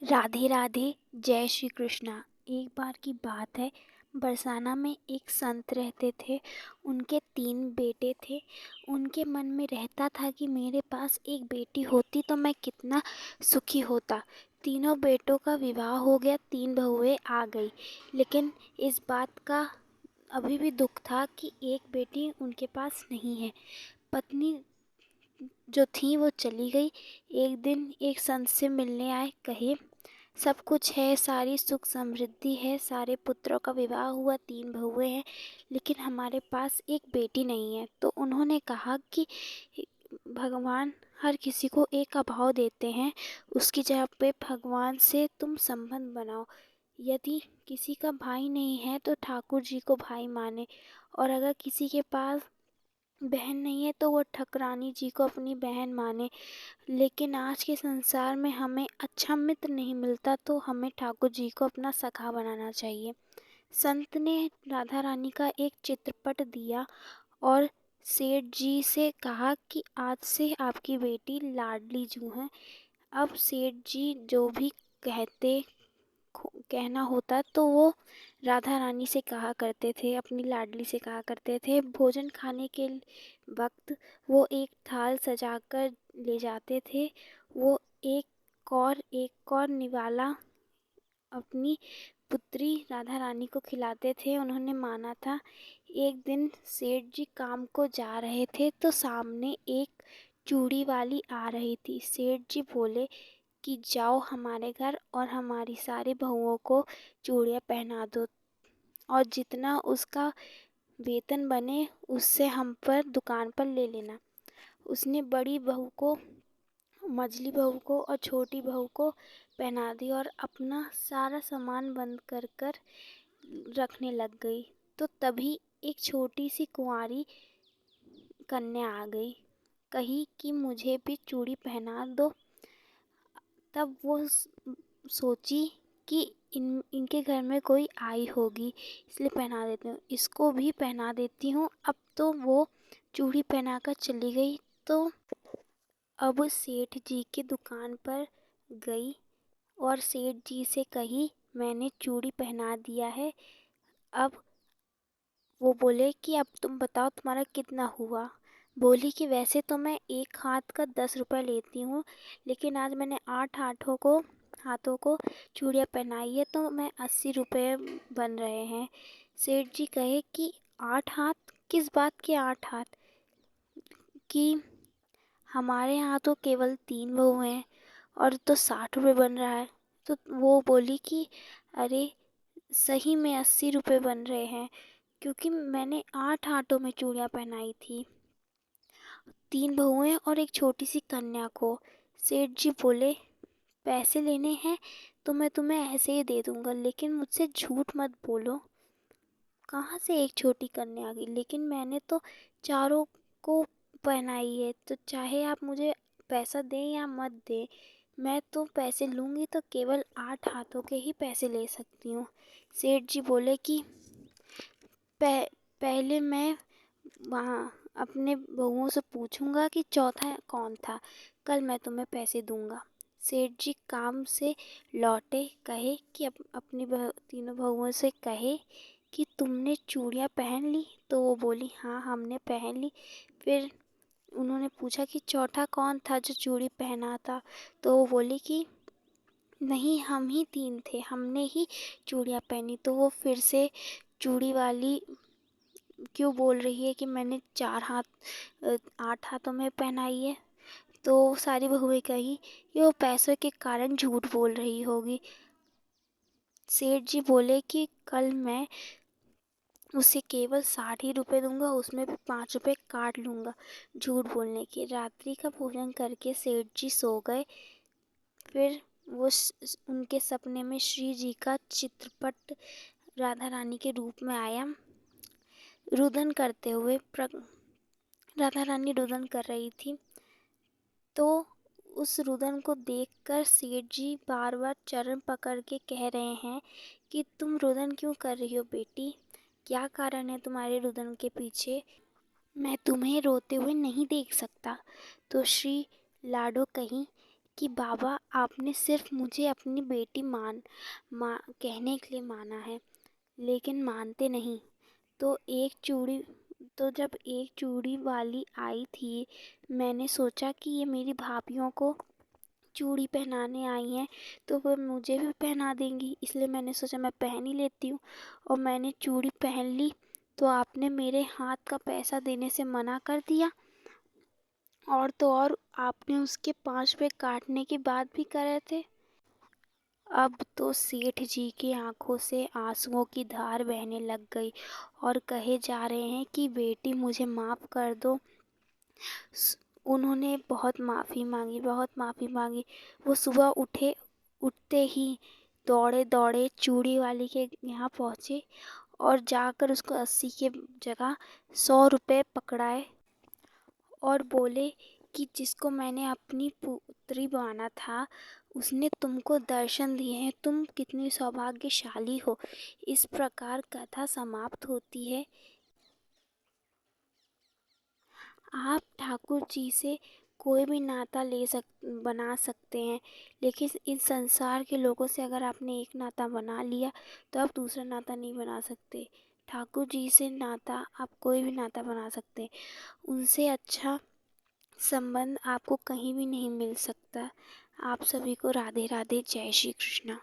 राधे राधे। जय श्री कृष्णा। एक बार की बात है, बरसाना में एक संत रहते थे। उनके 3 बेटे थे। उनके मन में रहता था कि मेरे पास एक बेटी होती तो मैं कितना सुखी होता। तीनों बेटों का विवाह हो गया, 3 बहुएं आ गई, लेकिन इस बात का अभी भी दुख था कि एक बेटी उनके पास नहीं है। पत्नी जो थी वो चली गई। एक दिन एक संत से मिलने आए, कहे सब कुछ है, सारी सुख समृद्धि है, सारे पुत्रों का विवाह हुआ, 3 बहुएं हैं, लेकिन हमारे पास एक बेटी नहीं है। तो उन्होंने कहा कि भगवान हर किसी को एक अभाव देते हैं, उसकी जगह पे भगवान से तुम संबंध बनाओ। यदि किसी का भाई नहीं है तो ठाकुर जी को भाई माने, और अगर किसी के पास बहन नहीं है तो वो ठकरानी जी को अपनी बहन माने। लेकिन आज के संसार में हमें अच्छा मित्र नहीं मिलता, तो हमें ठाकुर जी को अपना सखा बनाना चाहिए। संत ने राधा रानी का एक चित्रपट दिया और सेठ जी से कहा कि आज से आपकी बेटी लाडली जू है। अब सेठ जी जो भी कहना होता तो वो राधा रानी से कहा करते थे, अपनी लाडली से कहा करते थे। भोजन खाने के वक्त वो एक थाल सजाकर ले जाते थे। वो एक और निवाला अपनी पुत्री राधा रानी को खिलाते थे। उन्होंने माना था। एक दिन सेठ जी काम को जा रहे थे तो सामने एक चूड़ी वाली आ रही थी। सेठ जी बोले कि जाओ हमारे घर और हमारी सारी बहुओं को चूड़ियाँ पहना दो, और जितना उसका वेतन बने उससे हम पर दुकान पर ले लेना। उसने बड़ी बहू को, मझली बहू को और छोटी बहू को पहना दी और अपना सारा सामान बंद कर कर रखने लग गई। तो तभी एक छोटी सी कुंवारी कन्या आ गई, कही कि मुझे भी चूड़ी पहना दो। तब वो सोची कि इनके घर में कोई आई होगी, इसलिए पहना देती हूँ, इसको भी पहना देती हूँ। अब तो वो चूड़ी पहनाकर चली गई। तो अब सेठ जी की दुकान पर गई और सेठ जी से कही, मैंने चूड़ी पहना दिया है। अब वो बोले कि अब तुम बताओ तुम्हारा कितना हुआ। बोली कि वैसे तो मैं एक हाथ का 10 रुपये लेती हूँ, लेकिन आज मैंने 8 हाथों को चूड़ियाँ पहनाई है तो मैं 80 रुपये बन रहे हैं। सेठ जी कहे कि 8 हाथ, किस बात के 8 हाथ? कि हमारे यहाँ तो केवल 3 बहू हैं और तो 60 रुपये बन रहा है। तो वो बोली कि अरे सही में 80 रुपये बन रहे हैं, क्योंकि मैंने 8 हाथों में चूड़ियाँ पहनाई थी, 3 बहुएं और एक छोटी सी कन्या को। सेठ जी बोले पैसे लेने हैं तो मैं तुम्हें ऐसे ही दे दूंगा, लेकिन मुझसे झूठ मत बोलो। कहाँ से एक छोटी कन्या आ गई? लेकिन मैंने तो चारों को पहनाई है, तो चाहे आप मुझे पैसा दें या मत दें, मैं तो पैसे लूँगी तो केवल 8 हाथों के ही पैसे ले सकती हूँ। सेठ जी बोले कि पहले मैं वहाँ अपने बहुओं से पूछूंगा कि चौथा कौन था, कल मैं तुम्हें पैसे दूंगा। सेठ जी काम से लौटे, कहे कि अपनी तीनों बहुओं से कहे कि तुमने चूड़ियाँ पहन ली? तो वो बोली हाँ हमने पहन ली। फिर उन्होंने पूछा कि चौथा कौन था जो चूड़ी पहना था? तो वो बोली कि नहीं, हम ही 3 थे, हमने ही चूड़ियाँ पहनी। तो वो फिर से चूड़ी वाली क्यों बोल रही है कि मैंने 8 हाथों में पहनाई है? तो सारी बहुएं कही कि वो पैसों के कारण झूठ बोल रही होगी। सेठ जी बोले कि कल मैं उसे केवल 60 ही रुपये दूंगा, उसमें भी 5 रुपये काट लूँगा झूठ बोलने के। रात्रि का भोजन करके सेठ जी सो गए। फिर उनके सपने में श्री जी का चित्रपट राधा रानी के रूप में आया। रुदन करते हुए राधा रानी रुदन कर रही थी, तो उस रुदन को देखकर सेठ जी बार बार चरण पकड़ के कह रहे हैं कि तुम रुदन क्यों कर रही हो बेटी? क्या कारण है तुम्हारे रुदन के पीछे? मैं तुम्हें रोते हुए नहीं देख सकता। तो श्री लाडो कहीं कि बाबा आपने सिर्फ मुझे अपनी बेटी कहने के लिए माना है, लेकिन मानते नहीं। तो एक चूड़ी तो जब एक चूड़ी वाली आई थी, मैंने सोचा कि ये मेरी भाभियों को चूड़ी पहनाने आई हैं तो वो मुझे भी पहना देंगी, इसलिए मैंने सोचा मैं पहन ही लेती हूँ। और मैंने चूड़ी पहन ली तो आपने मेरे हाथ का पैसा देने से मना कर दिया। और तो और आपने उसके 5 रुपए काटने की बात भी करे थे। अब तो सेठ जी की आंखों से आंसुओं की धार बहने लग गई और कहे जा रहे हैं कि बेटी मुझे माफ़ कर दो। उन्होंने बहुत माफ़ी मांगी, बहुत माफ़ी मांगी। वो सुबह उठते ही दौड़े दौड़े चूड़ी वाली के यहाँ पहुँचे और जाकर उसको 80 के जगह 100 रुपए पकड़ाए और बोले कि जिसको मैंने अपनी पुत्री माना था उसने तुमको दर्शन दिए हैं, तुम कितनी सौभाग्यशाली हो। इस प्रकार कथा समाप्त होती है। आप ठाकुर जी से कोई भी नाता बना सकते हैं, लेकिन इस संसार के लोगों से अगर आपने एक नाता बना लिया तो आप दूसरा नाता नहीं बना सकते। ठाकुर जी से नाता आप कोई भी नाता बना सकते हैं, उनसे अच्छा संबंध आपको कहीं भी नहीं मिल सकता। आप सभी को राधे राधे, जय श्री कृष्णा।